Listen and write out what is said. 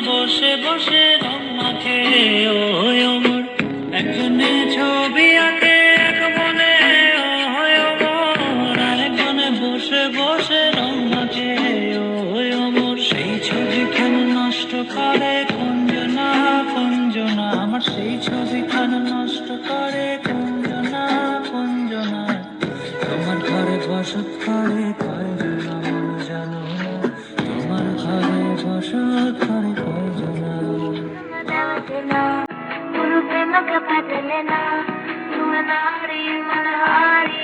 বসে বসে রং মাখে ওই ওমর, একজনে ছবি আঁকে এক মনে ওই ওমর, আরেকজনে বসে বসে রং মাখে ওই ওমর। সেই ছবি কেন নষ্ট করে কুঞ্জনা কুঞ্জনা, আমার সেই ছবি কেন নষ্ট করে কুঞ্জনা কুঞ্জনা। তোমার ঘরে বসত করে কয়জনা মন জানো, তোমার ঘরে বসত করে কয়জনা। Puro pena que perdele na, tu me nari, manahari.